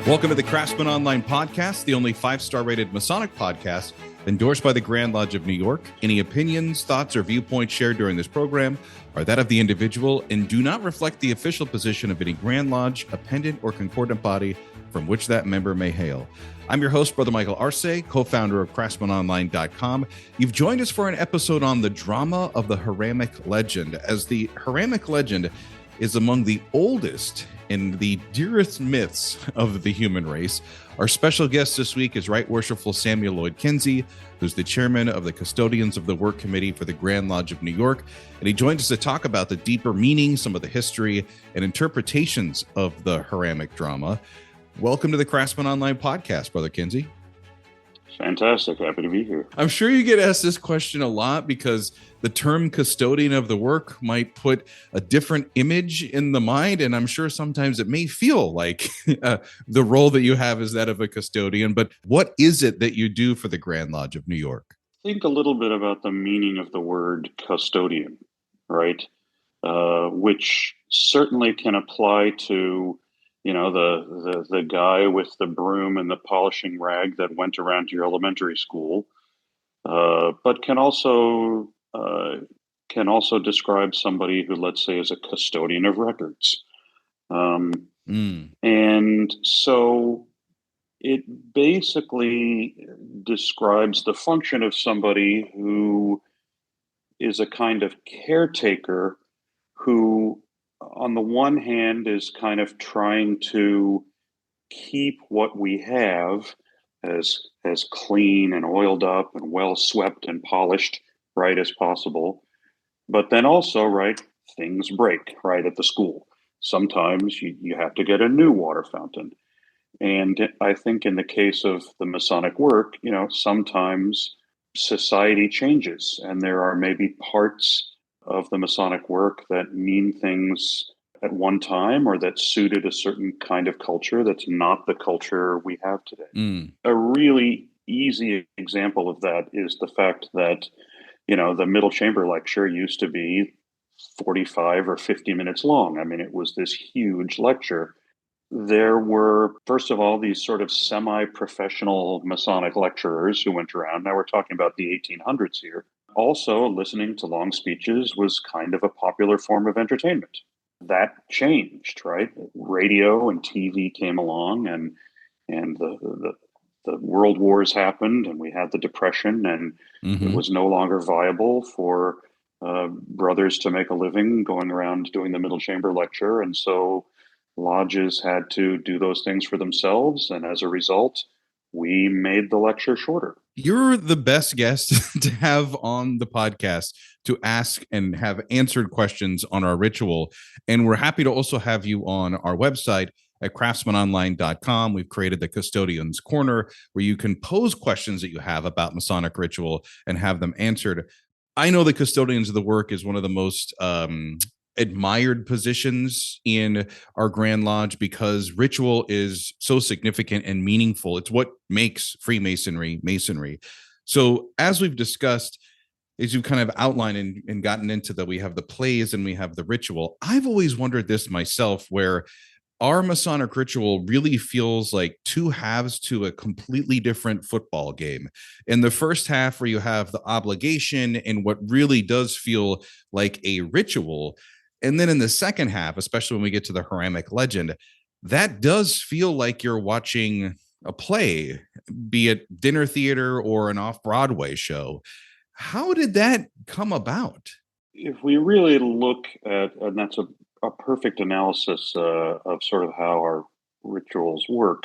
Welcome to the Craftsman Online Podcast, the only 5-star rated Masonic podcast endorsed by the Grand Lodge of New York. Any opinions, thoughts, or viewpoints shared during this program are that of the individual and do not reflect the official position of any Grand Lodge, appendant, or concordant body from which that member may hail. I'm your host, Brother Michael Arce, co-founder of CraftsmanOnline.com. You've joined us for an episode on the drama of the Hiramic Legend, as the Hiramic Legend is among the oldest and the dearest myths of the human race. Our special guest this week is Right Worshipful Samuel Lloyd Kinsey, who's the chairman of the Custodians of the Work Committee for the Grand Lodge of New York. And he joins us to talk about the deeper meaning, some of the history and interpretations of the Hiramic drama. Welcome to the Craftsman Online Podcast, Brother Kinsey. Fantastic. Happy to be here. I'm sure you get asked this question a lot because the term custodian of the work might put a different image in the mind. And I'm sure sometimes it may feel like the role that you have is that of a custodian. But what is it that you do for the Grand Lodge of New York? Think a little bit about the meaning of the word custodian, right? Which certainly can apply to the guy with the broom and the polishing rag that went around to your elementary school, but can also describe somebody who, let's say, is a custodian of records. And so it basically describes the function of somebody who is a kind of caretaker who, on the one hand, is kind of trying to keep what we have as clean and oiled up and well swept and polished, right, as possible. But then also, right, things break, right, at the school. Sometimes you have to get a new water fountain. And I think in the case of the Masonic work, sometimes society changes and there are maybe parts of the Masonic work that mean things at one time or that suited a certain kind of culture that's not the culture we have today. A really easy example of that is the fact that, the middle chamber lecture used to be 45 or 50 minutes long. I mean, it was this huge lecture. There were, first of all, these sort of semi-professional Masonic lecturers who went around. Now we're talking about the 1800s here. Also, listening to long speeches was kind of a popular form of entertainment. That changed, right? Radio and TV came along, and the world wars happened, and we had the Depression, and it was no longer viable for brothers to make a living going around doing the middle chamber lecture, and so lodges had to do those things for themselves, and as a result, we made the lecture shorter. You're the best guest to have on the podcast to ask and have answered questions on our ritual. And we're happy to also have you on our website at craftsmanonline.com. We've created the Custodians Corner where you can pose questions that you have about Masonic ritual and have them answered. I know the Custodians of the Work is one of the most admired positions in our Grand Lodge because ritual is so significant and meaningful. It's what makes Freemasonry Masonry. So as we've discussed, as you've kind of outlined and gotten into that, we have the plays and we have the ritual. I've always wondered this myself, where our Masonic ritual really feels like two halves to a completely different football game. In the first half, where you have the obligation and what really does feel like a ritual, and then in the second half, especially when we get to the Hiramic Legend, that does feel like you're watching a play, be it dinner theater or an off-Broadway show. How did that come about? If we really look at, and that's a perfect analysis of sort of how our rituals work,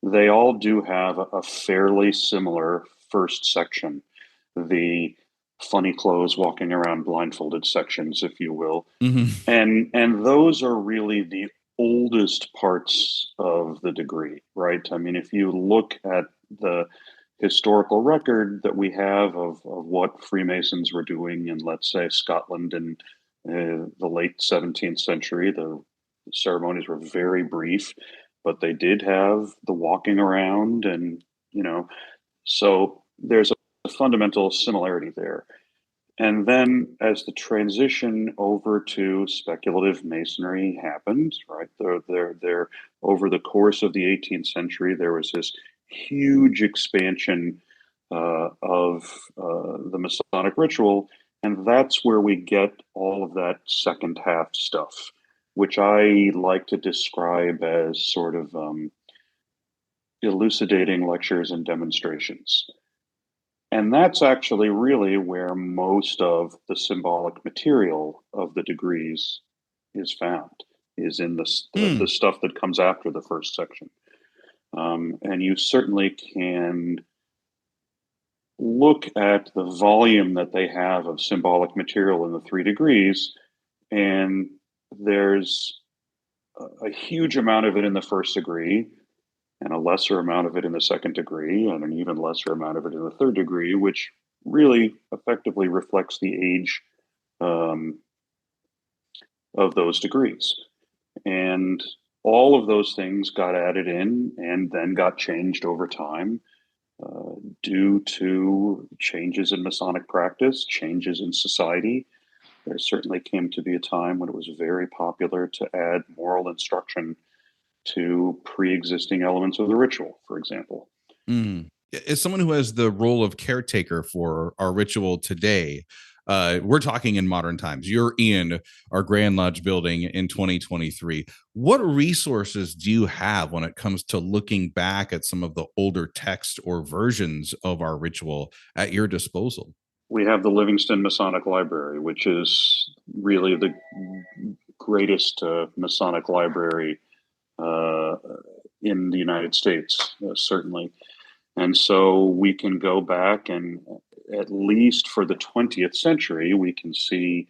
they all do have a fairly similar first section. The funny clothes walking around blindfolded sections, if you will. And those are really the oldest parts of the degree, right? I mean, if you look at the historical record that we have of what Freemasons were doing in, let's say, Scotland in the late 17th century, the ceremonies were very brief, but they did have the walking around and, so there's a fundamental similarity there. And then as the transition over to speculative masonry happened, right, there over the course of the 18th century, there was this huge expansion of the Masonic ritual. And that's where we get all of that second half stuff, which I like to describe as sort of elucidating lectures and demonstrations. And that's actually really where most of the symbolic material of the degrees is found, is in the stuff that comes after the first section. And you certainly can look at the volume that they have of symbolic material in the 3 degrees, and there's a huge amount of it in the first degree, and a lesser amount of it in the second degree, and an even lesser amount of it in the third degree, which really effectively reflects the age of those degrees. And all of those things got added in and then got changed over time due to changes in Masonic practice, changes in society. There certainly came to be a time when it was very popular to add moral instruction to pre-existing elements of the ritual, for example. As someone who has the role of caretaker for our ritual today, we're talking in modern times. You're in our Grand Lodge building in 2023. What resources do you have when it comes to looking back at some of the older text or versions of our ritual at your disposal? We have the Livingston Masonic Library, which is really the greatest Masonic library in the United States, certainly. And so we can go back and, at least for the 20th century, we can see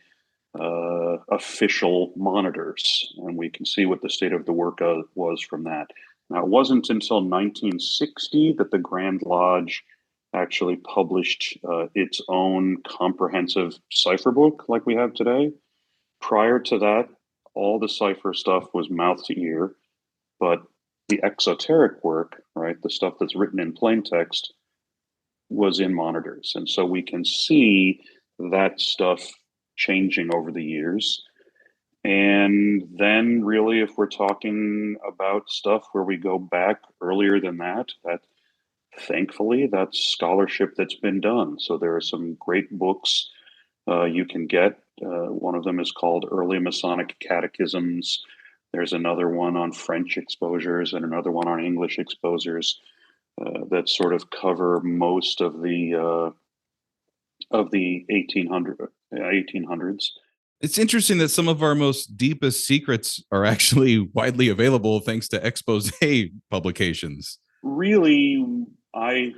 official monitors, and we can see what the state of the work was from that. Now, it wasn't until 1960 that the Grand Lodge actually published its own comprehensive cipher book like we have today. Prior to that, all the cipher stuff was mouth to ear, but the exoteric work, right, the stuff that's written in plain text, was in monitors. And so we can see that stuff changing over the years. And then really, if we're talking about stuff where we go back earlier than that, thankfully, that's scholarship that's been done. So there are some great books you can get. One of them is called Early Masonic Catechisms. There's another one on French exposures and another one on English exposures that sort of cover most of the 1800s. It's interesting that some of our most deepest secrets are actually widely available thanks to expose publications. Really, I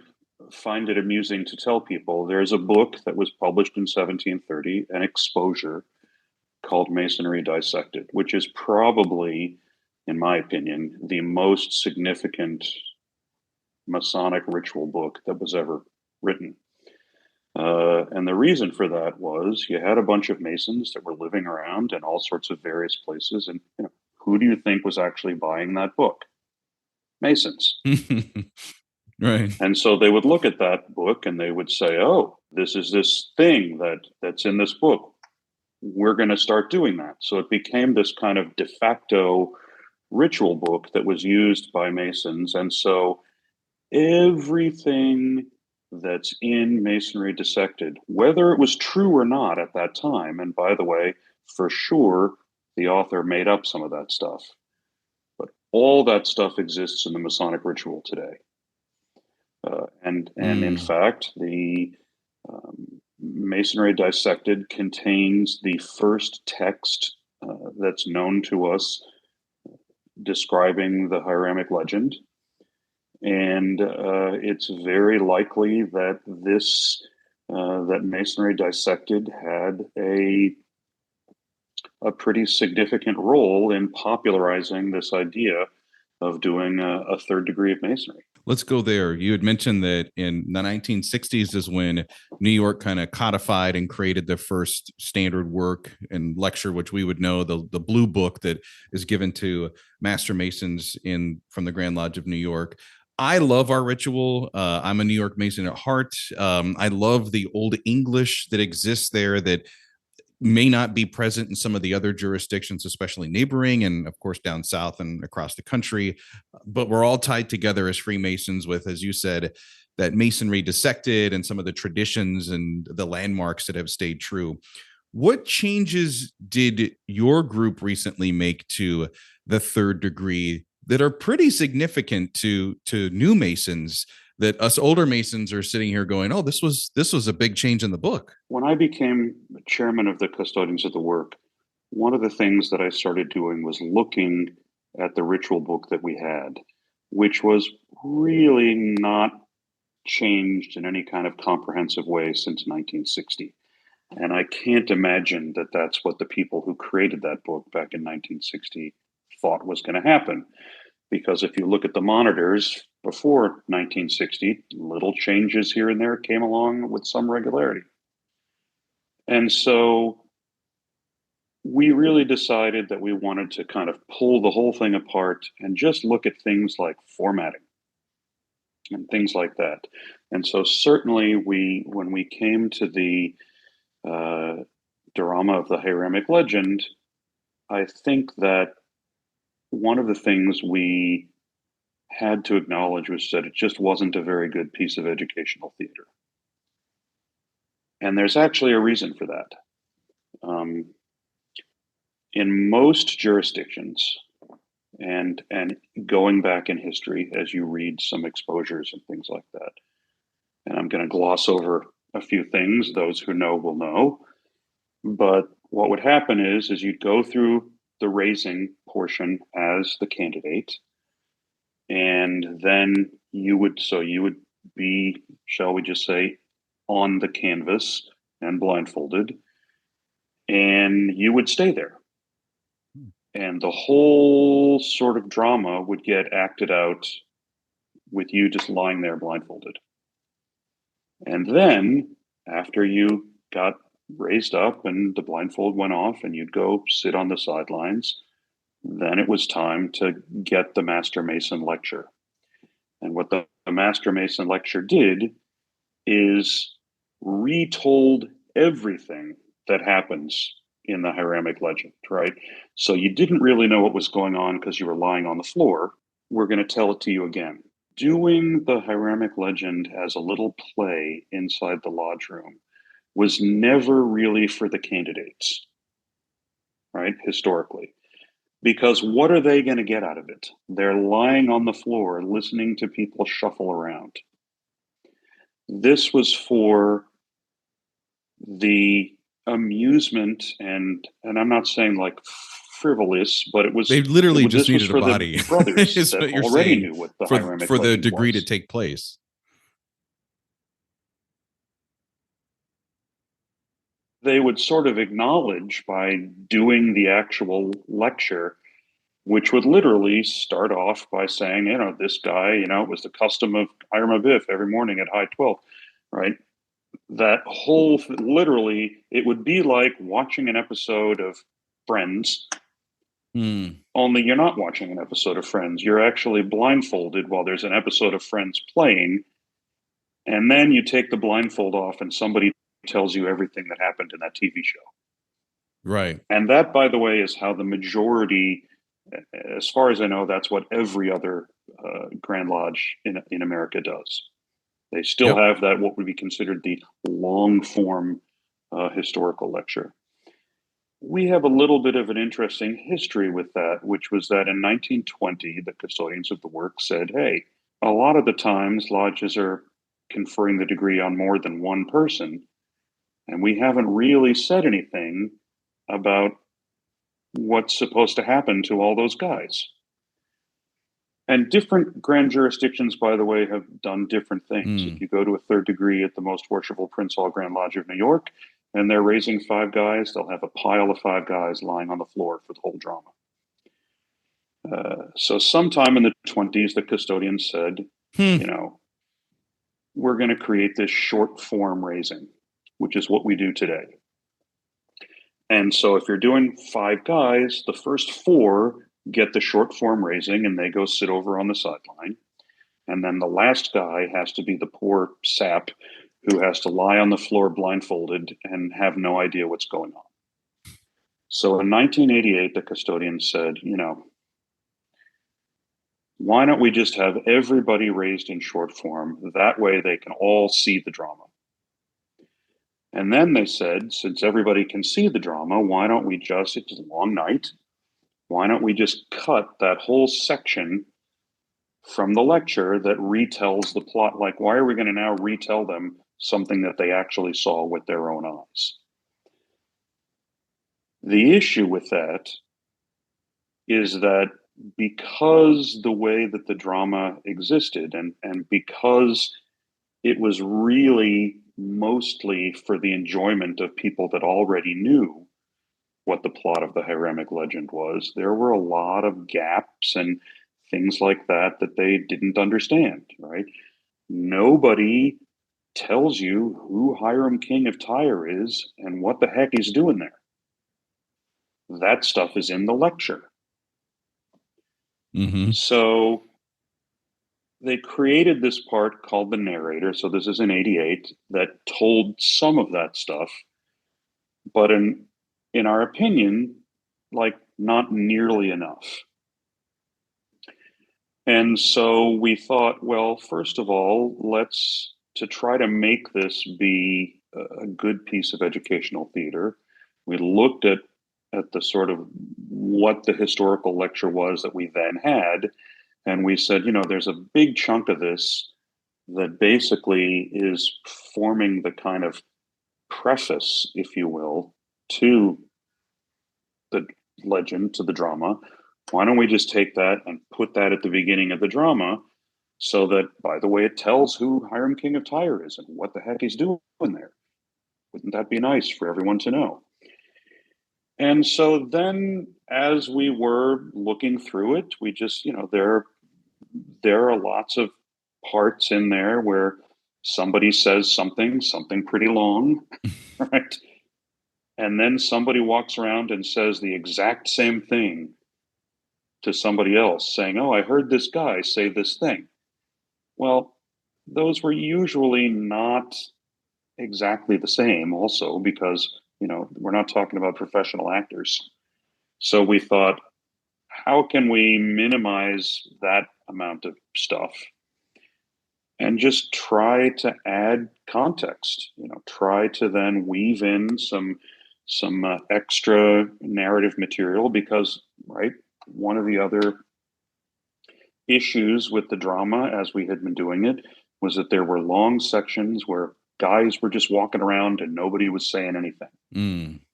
find it amusing to tell people there's a book that was published in 1730, an exposure called Masonry Dissected, which is probably, in my opinion, the most significant Masonic ritual book that was ever written. And the reason for that was you had a bunch of Masons that were living around in all sorts of various places. And who do you think was actually buying that book? Masons. Right. And so they would look at that book and they would say, oh, this is this thing that's in this book. We're going to start doing that. So it became this kind of de facto ritual book that was used by Masons. And so everything that's in Masonry Dissected, whether it was true or not at that time, and by the way, for sure, the author made up some of that stuff, but all that stuff exists in the Masonic ritual today. And in fact, the Masonry Dissected contains the first text that's known to us describing the Hiramic Legend. And it's very likely that that Masonry Dissected had a pretty significant role in popularizing this idea of doing a third degree of Masonry. Let's go there. You had mentioned that in the 1960s is when New York kind of codified and created the first standard work and lecture, which we would know, the blue book that is given to Master Masons from the Grand Lodge of New York. I love our ritual. I'm a New York Mason at heart. I love the old English that exists there that may not be present in some of the other jurisdictions, especially neighboring and, of course, down south and across the country. But we're all tied together as Freemasons with, as you said, that Masonry dissected and some of the traditions and the landmarks that have stayed true. What changes did your group recently make to the third degree that are pretty significant to new Masons that us older Masons are sitting here going, "Oh, this was a big change in the book"? When I became chairman of the Custodians of the Work, one of the things that I started doing was looking at the ritual book that we had, which was really not changed in any kind of comprehensive way since 1960. And I can't imagine that that's what the people who created that book back in 1960 thought was going to happen. Because if you look at the monitors before 1960, little changes here and there came along with some regularity. And so we really decided that we wanted to kind of pull the whole thing apart and just look at things like formatting and things like that. And so certainly when we came to the drama of the Hiramic Legend, I think that one of the things we had to acknowledge was that it just wasn't a very good piece of educational theater. And there's actually a reason for that. In most jurisdictions, and going back in history as you read some exposures and things like that, and I'm going to gloss over a few things, those who know will know, but what would happen is you'd go through the raising portion as the candidate, and then you would be, shall we just say, on the canvas and blindfolded, and you would stay there. And the whole sort of drama would get acted out with you just lying there blindfolded. And then after you got raised up and the blindfold went off and you'd go sit on the sidelines, then it was time to get the Master Mason lecture. And what the Master Mason lecture did is retold everything that happens in the Hiramic Legend, right? So you didn't really know what was going on because you were lying on the floor. We're going to tell it to you again. Doing the Hiramic Legend as a little play inside the lodge room was never really for the candidates, right? Historically. Because what are they going to get out of it? They're lying on the floor listening to people shuffle around. This was for the amusement and I'm not saying like frivolous, but it was They literally just this was needed a for body. the brothers Is that what you're already saying knew what the for Hiramic the Legend degree was. to take place. They would sort of acknowledge by doing the actual lecture, which would literally start off by saying, this guy, it was the custom of Hiram Abiff every morning at high 12, right? That whole literally, it would be like watching an episode of Friends. Only you're not watching an episode of Friends. You're actually blindfolded while there's an episode of Friends playing. And then you take the blindfold off and somebody tells you everything that happened in that TV show. Right. And that, by the way, is how the majority, as far as I know, that's what every other Grand Lodge in America does. They still have that, what would be considered the long form historical lecture. We have a little bit of an interesting history with that, which was that in 1920, the Custodians of the Work said, hey, a lot of the times lodges are conferring the degree on more than one person, and we haven't really said anything about what's supposed to happen to all those guys. And different grand jurisdictions, by the way, have done different things. If you go to a third degree at the Most Worshipful Prince Hall Grand Lodge of New York, and they're raising 5 guys, they'll have a pile of 5 guys lying on the floor for the whole drama. So sometime in the 20s, the custodians said, we're going to create this short form raising, which is what we do today. And so if you're doing 5 guys, the first 4 get the short form raising and they go sit over on the sideline. And then the last guy has to be the poor sap who has to lie on the floor blindfolded and have no idea what's going on. So in 1988, the Custodians said, why don't we just have everybody raised in short form? That way they can all see the drama. And then they said, since everybody can see the drama, why don't we just, it's a long night, why don't we just cut that whole section from the lecture that retells the plot? Like, why are we going to now retell them something that they actually saw with their own eyes? The issue with that is that because the way that the drama existed and because it was really mostly for the enjoyment of people that already knew what the plot of the Hiramic Legend was, there were a lot of gaps and things like that that they didn't understand, right? Nobody tells you who Hiram King of Tyre is and what the heck he's doing there. That stuff is in the lecture. Mm-hmm. So they created this part called the narrator. So this is in 88 that told some of that stuff, but in our opinion, like not nearly enough. And so we thought, well, first of all, to try to make this be a good piece of educational theater, we looked at the sort of what the historical lecture was that we then had. And we said, there's a big chunk of this that basically is forming the kind of preface, if you will, to the legend, to the drama. Why don't we just take that and put that at the beginning of the drama so that, by the way, it tells who Hiram King of Tyre is and what the heck he's doing there? Wouldn't that be nice for everyone to know? And so then as we were looking through it, we just, there are lots of parts in there where somebody says something pretty long, right? And then somebody walks around and says the exact same thing to somebody else, saying, oh, I heard this guy say this thing. Well, those were usually not exactly the same also because, we're not talking about professional actors. So we thought, how can we minimize that amount of stuff and just try to add context, try to then weave in some extra narrative material because, right, one of the other issues with the drama as we had been doing it was that there were long sections where guys were just walking around and nobody was saying anything.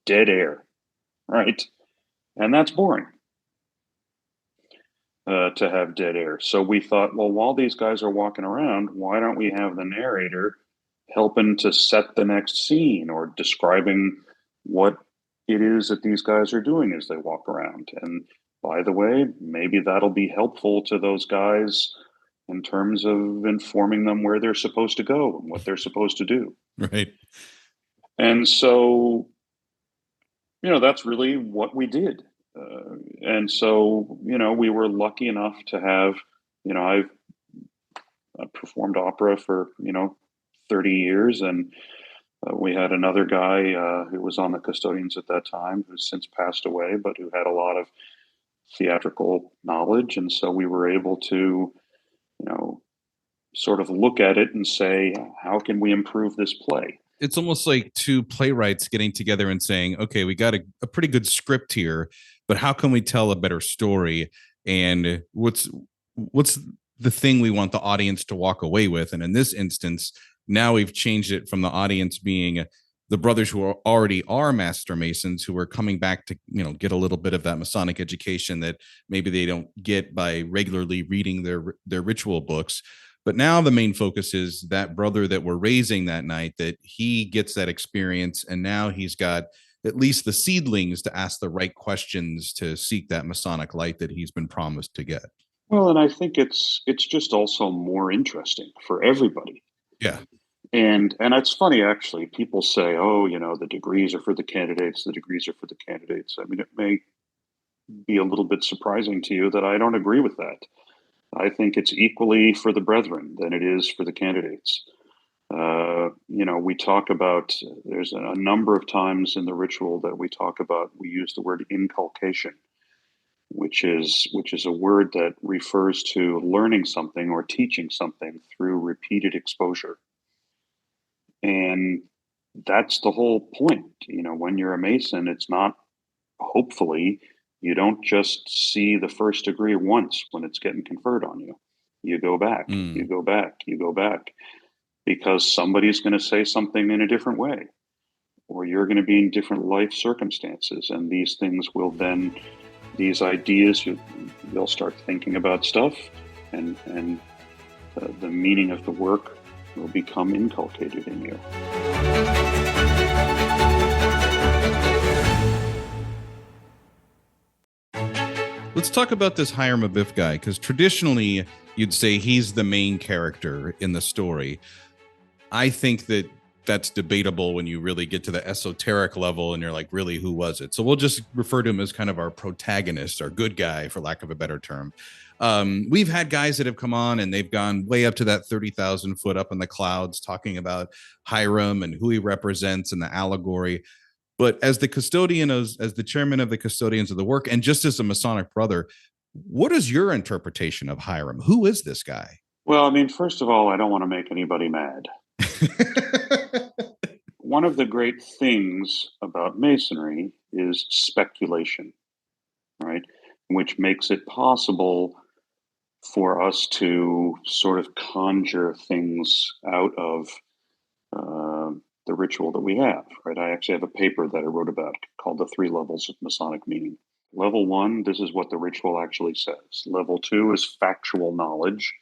Dead air, right? And that's boring to have dead air. So we thought, well, while these guys are walking around, why don't we have the narrator helping to set the next scene or describing what it is that these guys are doing as they walk around? And by the way, maybe that'll be helpful to those guys in terms of informing them where they're supposed to go and what they're supposed to do. Right. And so, that's really what we did. And so, we were lucky enough to have, I've performed opera for, 30 years. And we had another guy who was on the Custodians at that time, who's since passed away, but who had a lot of theatrical knowledge. And so we were able to, sort of look at it and say, how can we improve this play? It's almost like two playwrights getting together and saying, okay, we got a pretty good script here, but how can we tell a better story? And what's the thing we want the audience to walk away with? And in this instance, now we've changed it from the audience being the brothers who already are master masons who are coming back to, get a little bit of that Masonic education that maybe they don't get by regularly reading their ritual books. But now the main focus is that brother that we're raising that night, that he gets that experience. And now he's got at least the seedlings to ask the right questions to seek that Masonic light that he's been promised to get. Well, and I think it's just also more interesting for everybody. Yeah. And it's funny, actually, people say, oh, the degrees are for the candidates. The degrees are for the candidates. I mean, it may be a little bit surprising to you that I don't agree with that. I think it's equally for the brethren than it is for the candidates. We talk about, there's a number of times in the ritual that we talk about, we use the word inculcation, which is a word that refers to learning something or teaching something through repeated exposure. And that's the whole point. When you're a Mason, it's not, hopefully, you don't just see the first degree once when it's getting conferred on you. You go back, you go back, you go back, because somebody's going to say something in a different way, or you're going to be in different life circumstances. And these things will then, these ideas, you'll start thinking about stuff, and the meaning of the work will become inculcated in you. Let's talk about this Hiram Abiff guy, because traditionally you'd say he's the main character in the story. I think that that's debatable when you really get to the esoteric level and you're like, really, who was it? So we'll just refer to him as kind of our protagonist, our good guy, for lack of a better term. We've had guys that have come on and they've gone way up to that 30,000 foot up in the clouds talking about Hiram and who he represents and the allegory. But as the custodian, as the chairman of the Custodians of the Work, and just as a Masonic brother, what is your interpretation of Hiram? Who is this guy? Well, I mean, first of all, I don't want to make anybody mad. One of the great things about Masonry is speculation, right? Which makes it possible for us to sort of conjure things out of the ritual that we have, right? I actually have a paper that I wrote about called The 3 Levels of Masonic Meaning. Level 1, this is what the ritual actually says. Level 2 is factual knowledge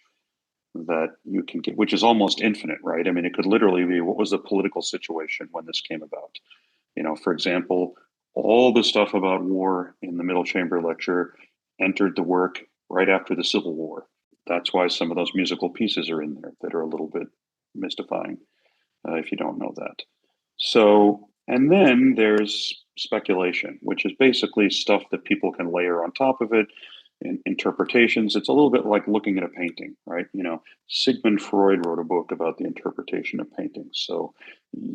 that you can get, which is almost infinite, right? I mean, it could literally be, what was the political situation when this came about? For example, all the stuff about war in the Middle Chamber lecture entered the work right after the Civil War. That's why some of those musical pieces are in there that are a little bit mystifying, if you don't know that. So, and then there's speculation, which is basically stuff that people can layer on top of it, and interpretations. It's a little bit like looking at a painting, right? Sigmund Freud wrote a book about the interpretation of paintings. So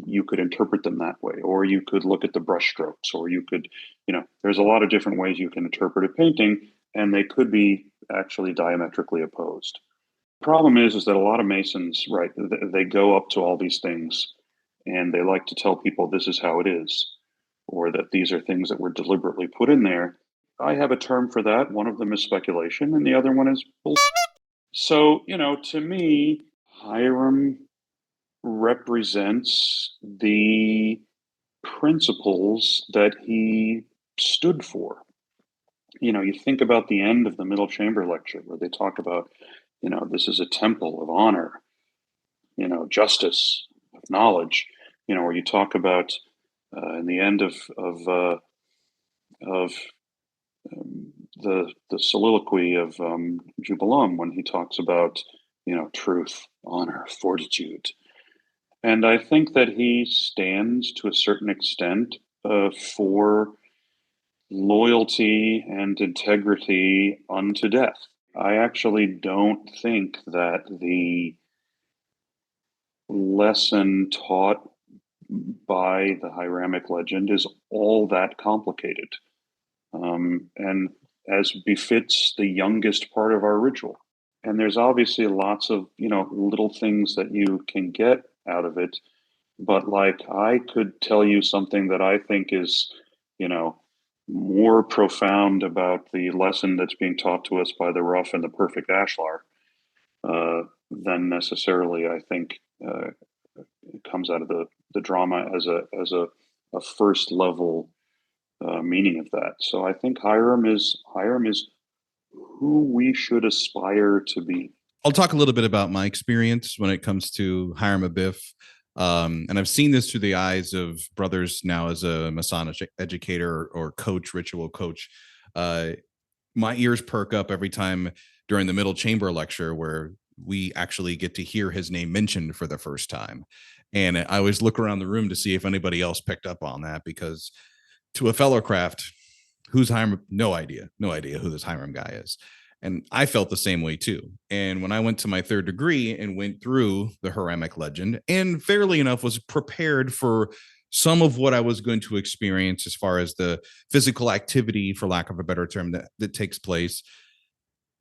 you could interpret them that way, or you could look at the brushstrokes, or you could, there's a lot of different ways you can interpret a painting, and they could be actually diametrically opposed. The problem is that a lot of Masons, right, they go up to all these things and they like to tell people this is how it is, or that these are things that were deliberately put in there. I have a term for that. One of them is speculation, and the other one is bullshit. So, to me, Hiram represents the principles that he stood for. You think about the end of the Middle Chamber lecture where they talk about, this is a temple of honor, justice, of knowledge, where you talk about in the end of the soliloquy of Jubileum, when he talks about truth, honor, fortitude. And I think that he stands to a certain extent for loyalty and integrity unto death. I actually don't think that the lesson taught by the Hiramic Legend is all that complicated. And as befits the youngest part of our ritual. And there's obviously lots of, little things that you can get out of it. But like, I could tell you something that I think is, more profound about the lesson that's being taught to us by the rough and the perfect Ashlar than necessarily, I think, it comes out of the drama as a first level meaning of that. So I think Hiram is who we should aspire to be. I'll talk a little bit about my experience when it comes to Hiram Abiff. And I've seen this through the eyes of brothers now as a Masonic educator or coach, ritual coach. My ears perk up every time during the Middle Chamber lecture where we actually get to hear his name mentioned for the first time. And I always look around the room to see if anybody else picked up on that, because to a fellow craft, who's Hiram? No idea who this Hiram guy is. And I felt the same way too. And when I went to my third degree and went through the Hiramic Legend, and fairly enough was prepared for some of what I was going to experience as far as the physical activity, for lack of a better term, that takes place,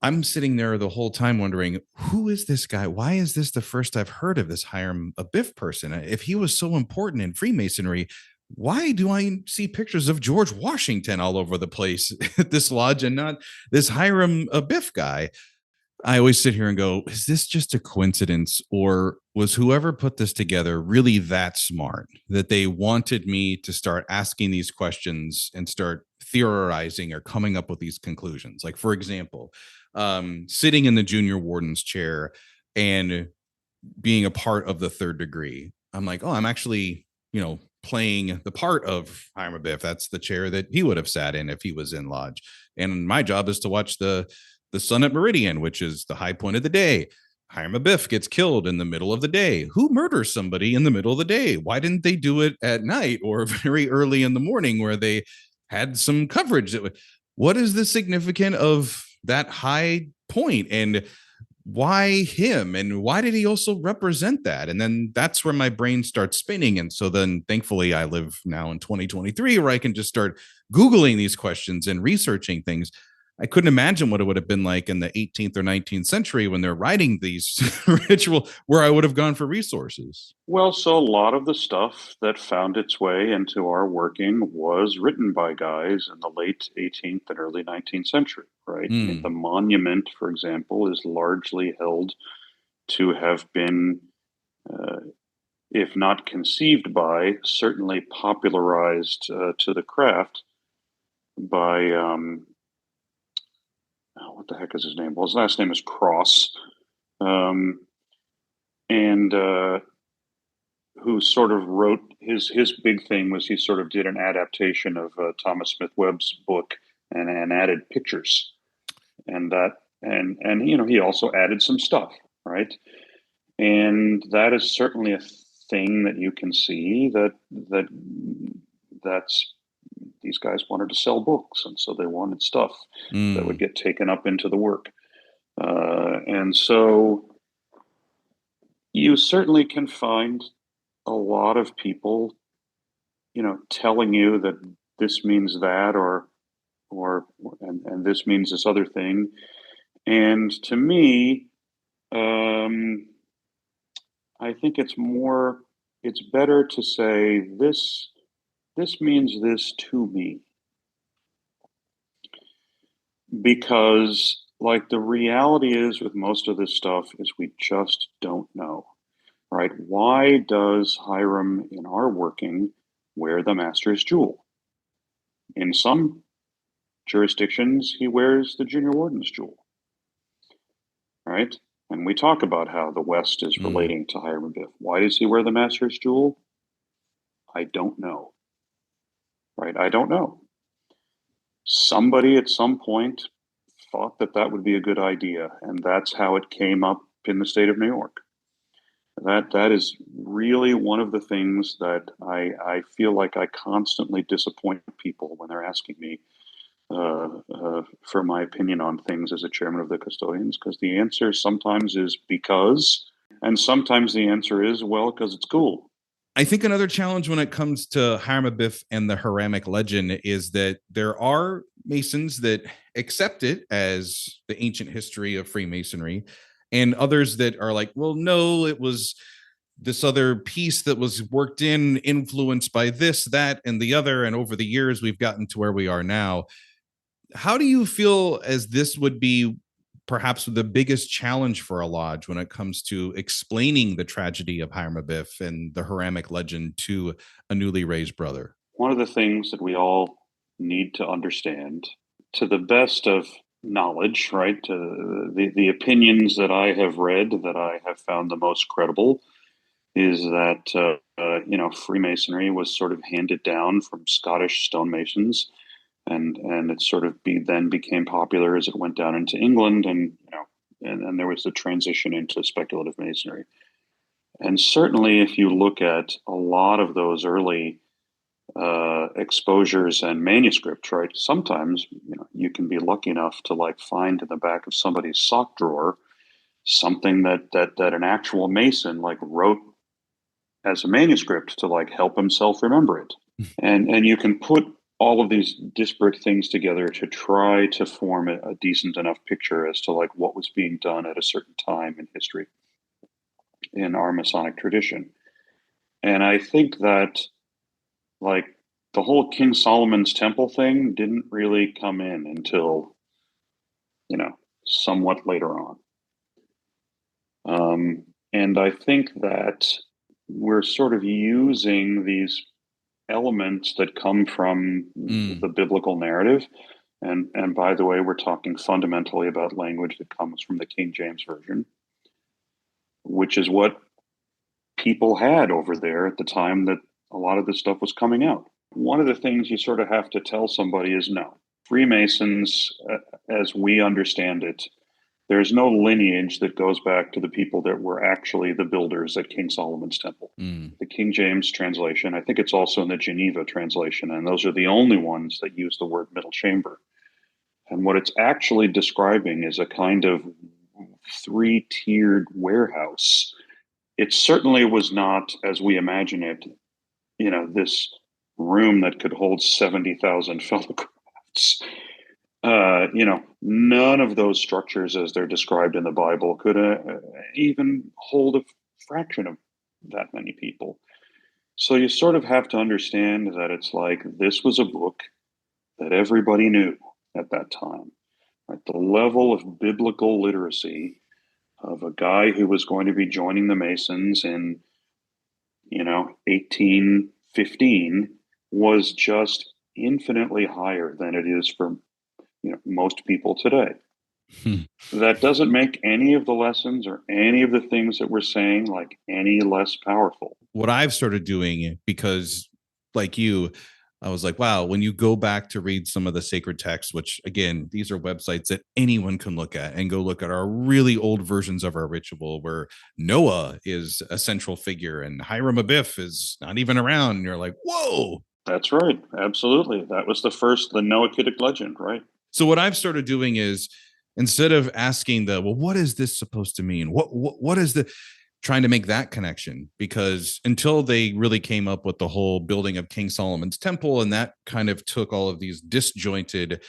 I'm sitting there the whole time wondering, who is this guy? Why is this the first I've heard of this Hiram Abiff person? If he was so important in Freemasonry, why do I see pictures of George Washington all over the place at this lodge and not this Hiram Abiff guy? I always sit here and go, is this just a coincidence, or was whoever put this together really that smart that they wanted me to start asking these questions and start theorizing or coming up with these conclusions? Like, for example, sitting in the junior warden's chair and being a part of the third degree, I'm like, oh, I'm actually, playing the part of Hiram Abiff. That's the chair that he would have sat in if he was in lodge. And my job is to watch the sun at meridian, which is the high point of the day. Hiram Abiff gets killed in the middle of the day. Who murders somebody in the middle of the day? Why didn't they do it at night or very early in the morning where they had some coverage? What is the significance of that high point? And why him? And why did he also represent that? And then that's where my brain starts spinning. And so then thankfully I live now in 2023 where I can just start Googling these questions and researching things. I couldn't imagine what it would have been like in the 18th or 19th century when they're writing these ritual, where I would have gone for resources. Well, so a lot of the stuff that found its way into our working was written by guys in the late 18th and early 19th century, right? I mean, the monument, for example, is largely held to have been, if not conceived by, certainly popularized to the craft by, what the heck is his name? Well, his last name is Cross. And who sort of wrote his big thing was he sort of did an adaptation of Thomas Smith Webb's book and added pictures, and he also added some stuff, right? And that is certainly a thing that you can see that's these guys wanted to sell books, and so they wanted stuff that would get taken up into the work, and so you certainly can find a lot of people, telling you that this means that, and this means this other thing. And to me, I think it's better to say this means this to me, because like the reality is with most of this stuff is we just don't know. Right? Why does Hiram in our working wear the master's jewel? In some jurisdictions, he wears the junior warden's jewel. Right? And we talk about how the West is relating to Hiram Abiff. Why does he wear the master's jewel? I don't know. Right? I don't know. Somebody at some point thought that would be a good idea, and that's how it came up in the state of New York. That is really one of the things that I feel like I constantly disappoint people when they're asking me for my opinion on things as a chairman of the Custodians, because the answer sometimes is because, and sometimes the answer is, well, because it's cool. I think another challenge when it comes to Hiram Abiff and the Hiramic Legend is that there are Masons that accept it as the ancient history of Freemasonry, and others that are like, well, no, it was this other piece that was worked in, influenced by this, that, and the other. And over the years, we've gotten to where we are now. How do you feel as this would be perhaps the biggest challenge for a lodge when it comes to explaining the tragedy of Hiram Abiff and the Hiramic Legend to a newly raised brother? One of the things that we all need to understand, to the best of knowledge, right? The opinions that I have read that I have found the most credible is that Freemasonry was sort of handed down from Scottish stonemasons, and it sort of then became popular as it went down into England, and there was the transition into speculative masonry. And certainly, if you look at a lot of those early exposures and manuscripts, right? Sometimes, you can be lucky enough to like find in the back of somebody's sock drawer something that an actual Mason like wrote as a manuscript to like help himself remember it. And you can put all of these disparate things together to try to form a decent enough picture as to like what was being done at a certain time in history in our Masonic tradition. And I think that like the whole King Solomon's Temple thing didn't really come in until, somewhat later on. And I think that we're sort of using these elements that come from the biblical narrative. And by the way, we're talking fundamentally about language that comes from the King James Version, which is what people had over there at the time that a lot of this stuff was coming out. One of the things you sort of have to tell somebody is no. Freemasons, as we understand it, there's no lineage that goes back to the people that were actually the builders at King Solomon's Temple. The King James translation, I think it's also in the Geneva translation, and those are the only ones that use the word middle chamber. And what it's actually describing is a kind of three-tiered warehouse. It certainly was not, as we imagine it, this room that could hold 70,000 fellow crafts. None of those structures as they're described in the Bible could even hold a fraction of that many people. So you sort of have to understand that it's like this was a book that everybody knew at that time. At the level of biblical literacy of a guy who was going to be joining the Masons in, 1815 was just infinitely higher than it is for most people today. That doesn't make any of the lessons or any of the things that we're saying like any less powerful. What I've started doing, because like you, I was like, wow, when you go back to read some of the sacred texts, which again, these are websites that anyone can look at and go look at our really old versions of our ritual where Noah is a central figure and Hiram Abiff is not even around. And you're like, whoa. That's right. Absolutely. That was the Noachitic legend, right? So what I've started doing is instead of asking what is this supposed to mean? What is the trying to make that connection? Because until they really came up with the whole building of King Solomon's Temple, and that kind of took all of these disjointed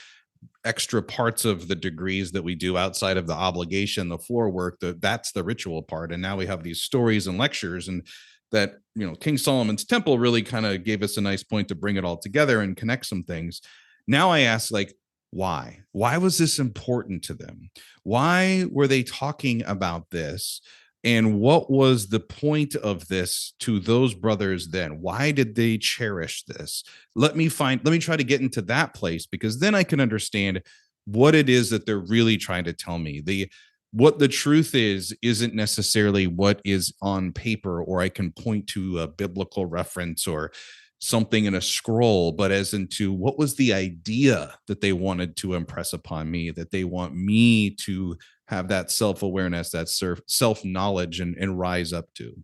extra parts of the degrees that we do outside of the obligation, the floor work, that's the ritual part. And now we have these stories and lectures, and that, King Solomon's Temple really kind of gave us a nice point to bring it all together and connect some things. Now I ask, like, why was this important to them? Why were they talking about this? And what was the point of this to those brothers then? Why did they cherish this? Let me try to get into that place, because then I can understand what it is that they're really trying to tell me. What the truth is isn't necessarily what is on paper, or I can point to a biblical reference or something in a scroll, but as into what was the idea that they wanted to impress upon me, that they want me to have that self-awareness, that self-knowledge and rise up to.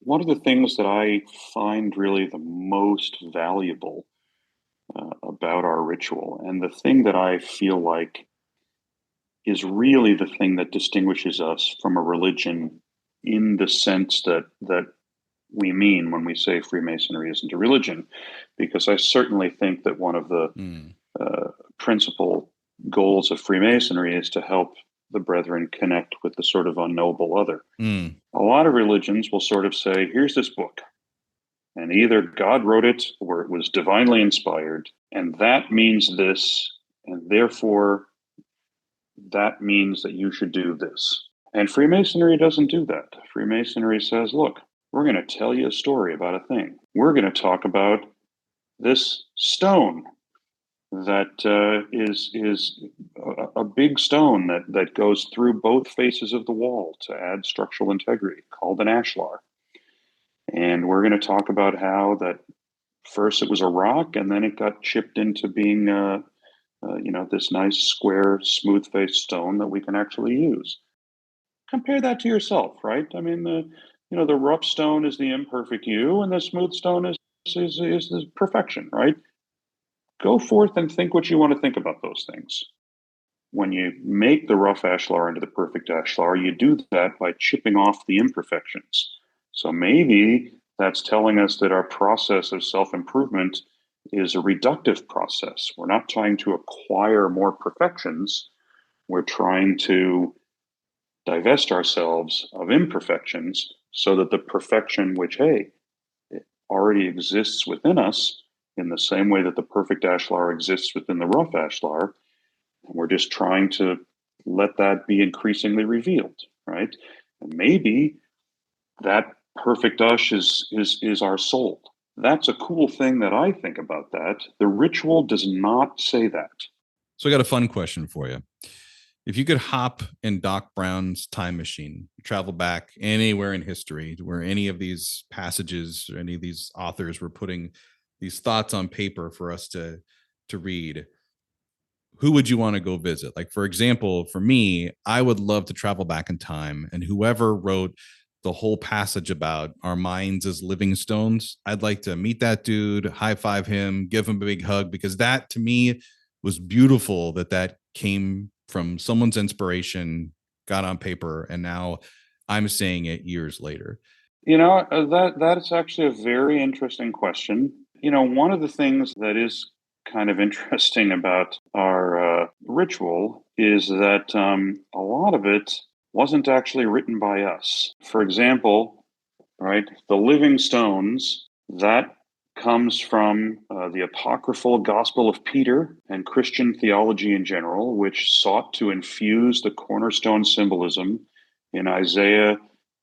One of the things that I find really the most valuable about our ritual, and the thing that I feel like is really the thing that distinguishes us from a religion in the sense that we mean when we say Freemasonry isn't a religion, because I certainly think that one of the principal goals of Freemasonry is to help the brethren connect with the sort of unknowable other. A lot of religions will sort of say, here's this book, and either God wrote it or it was divinely inspired, and that means this, and therefore that means that you should do this. And Freemasonry doesn't do that. Freemasonry says, look, we're going to tell you a story about a thing. We're going to talk about this stone that is a big stone that goes through both faces of the wall to add structural integrity, called an ashlar. And we're going to talk about how that first it was a rock, and then it got chipped into being this nice square, smooth-faced stone that we can actually use. Compare that to yourself, right? I mean, the rough stone is the imperfect you, and the smooth stone is is the perfection, right? Go forth and think what you want to think about those things. When you make the rough ashlar into the perfect ashlar, you do that by chipping off the imperfections. So maybe that's telling us that our process of self-improvement is a reductive process. We're not trying to acquire more perfections. We're trying to divest ourselves of imperfections so that the perfection which, hey, it already exists within us in the same way that the perfect ashlar exists within the rough ashlar. And we're just trying to let that be increasingly revealed, right? And maybe that perfect us is our soul. That's a cool thing that I think about that. The ritual does not say that. So I got a fun question for you. If you could hop in Doc Brown's time machine, travel back anywhere in history where any of these passages or any of these authors were putting these thoughts on paper for us to read, who would you want to go visit? Like, for example, for me, I would love to travel back in time, and whoever wrote the whole passage about our minds as living stones, I'd like to meet that dude, high five him, give him a big hug, because that to me was beautiful that came from someone's inspiration, got on paper, and now I'm saying it years later. That is actually a very interesting question. One of the things that is kind of interesting about our ritual is that a lot of it wasn't actually written by us. For example, right, the living stones, that comes from the apocryphal Gospel of Peter and Christian theology in general, which sought to infuse the cornerstone symbolism in Isaiah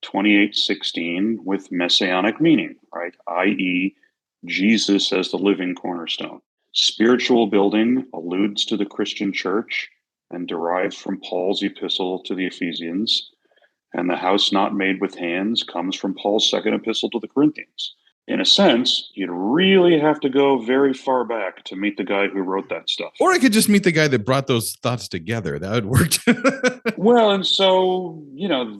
28:16 with messianic meaning, right? i.e., Jesus as the living cornerstone. Spiritual building alludes to the Christian church and derives from Paul's epistle to the Ephesians. And the house not made with hands comes from Paul's second epistle to the Corinthians. In a sense, you'd really have to go very far back to meet the guy who wrote that stuff. Or I could just meet the guy that brought those thoughts together. That would work. Well, and so,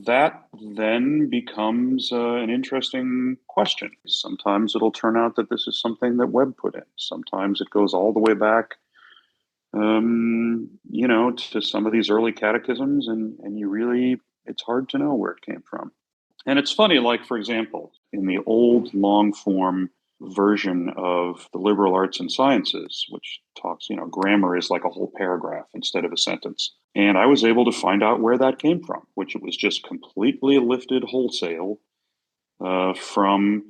that then becomes an interesting question. Sometimes it'll turn out that this is something that Webb put in. Sometimes it goes all the way back, to some of these early catechisms, and it's hard to know where it came from. And it's funny, like, for example, in the old long form version of the liberal arts and sciences, which talks, grammar is like a whole paragraph instead of a sentence. And I was able to find out where that came from, which it was just completely lifted wholesale from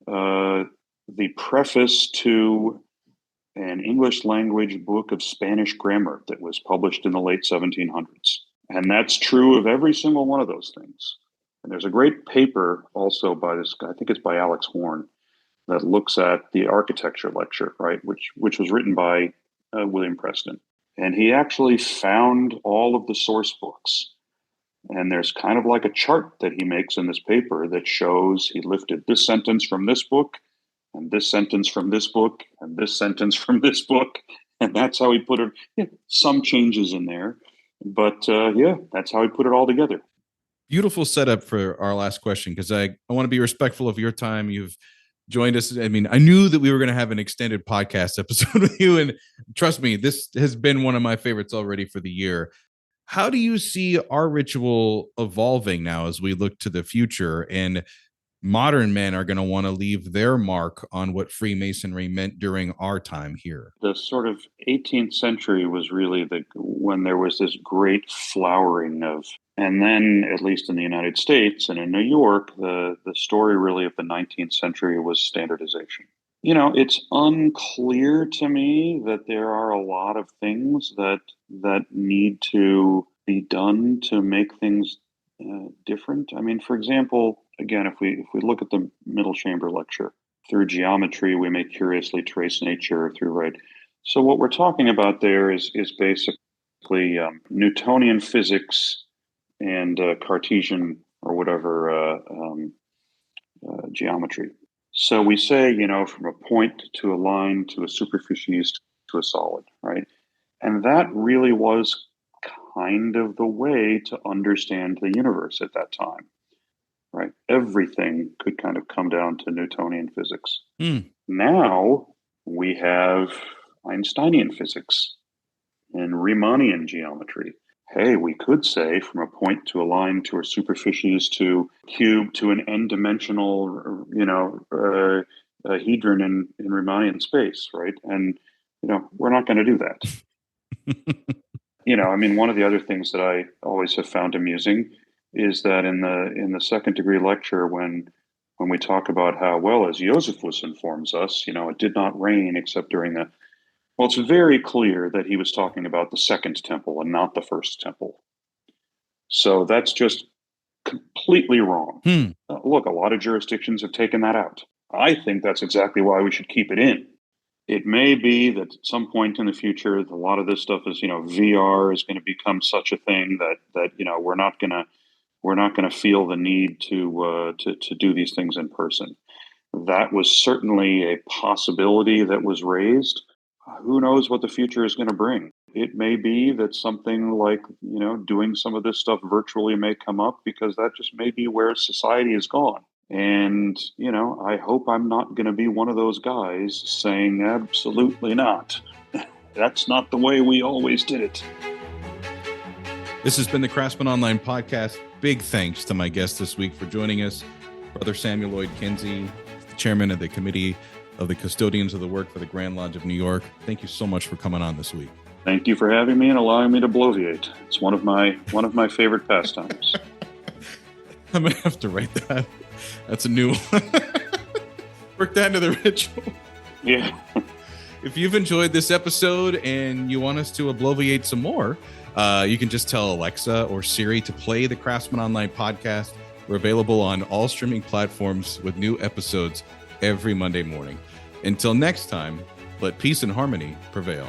the preface to an English language book of Spanish grammar that was published in the late 1700s. And that's true of every single one of those things. And there's a great paper also by this guy, I think it's by Alex Horn, that looks at the architecture lecture, right, which was written by William Preston. And he actually found all of the source books. And there's kind of like a chart that he makes in this paper that shows he lifted this sentence from this book, and this sentence from this book, and this sentence from this book. And that's how he put it. Yeah, some changes in there. But that's how he put it all together. Beautiful setup for our last question, because I want to be respectful of your time. You've joined us. I mean, I knew that we were going to have an extended podcast episode with you, and trust me, this has been one of my favorites already for the year. How do you see our ritual evolving now as we look to the future, and modern men are going to want to leave their mark on what Freemasonry meant during our time here? The sort of 18th century was really when there was this great flowering of, and then at least in the United States and in New York, the story really of the 19th century was standardization. It's unclear to me that there are a lot of things that need to be done to make things different. I mean, for example, again, if we look at the middle chamber lecture, through geometry, we may curiously trace nature through, right? So what we're talking about there is basically Newtonian physics and Cartesian or whatever geometry. So we say, from a point to a line to a superficies to a solid, right? And that really was kind of the way to understand the universe at that time, right? Everything could kind of come down to Newtonian physics. Now we have Einsteinian physics and Riemannian geometry. Hey, we could say from a point to a line to a superficies to cube to an n-dimensional, hedron in Riemannian space, right? And, we're not going to do that. One of the other things that I always have found amusing is that in the second degree lecture, when we talk about how, well, as Josephus informs us, it did not rain except during well, it's very clear that he was talking about the second temple and not the first temple. So that's just completely wrong. Look, a lot of jurisdictions have taken that out. I think that's exactly why we should keep it in. It may be that at some point in the future, a lot of this stuff is, VR is going to become such a thing that we're not going to feel the need to do these things in person. That was certainly a possibility that was raised. Who knows what the future is going to bring? It may be that something like, doing some of this stuff virtually may come up because that just may be where society is gone. And, I hope I'm not going to be one of those guys saying absolutely not. That's not the way we always did it. This has been the Craftsman Online Podcast. Big thanks to my guest this week for joining us, Brother Samuel Lloyd Kinsey, Chairman of the Committee of the Custodians of the Work for the Grand Lodge of New York. Thank you so much for coming on this week. Thank you for having me and allowing me to bloviate. It's one of my favorite pastimes. I'm gonna have to write that. That's a new one. Work that into the ritual. Yeah. If you've enjoyed this episode and you want us to bloviate some more, you can just tell Alexa or Siri to play the Craftsman Online Podcast. We're available on all streaming platforms with new episodes every Monday morning. Until next time, let peace and harmony prevail.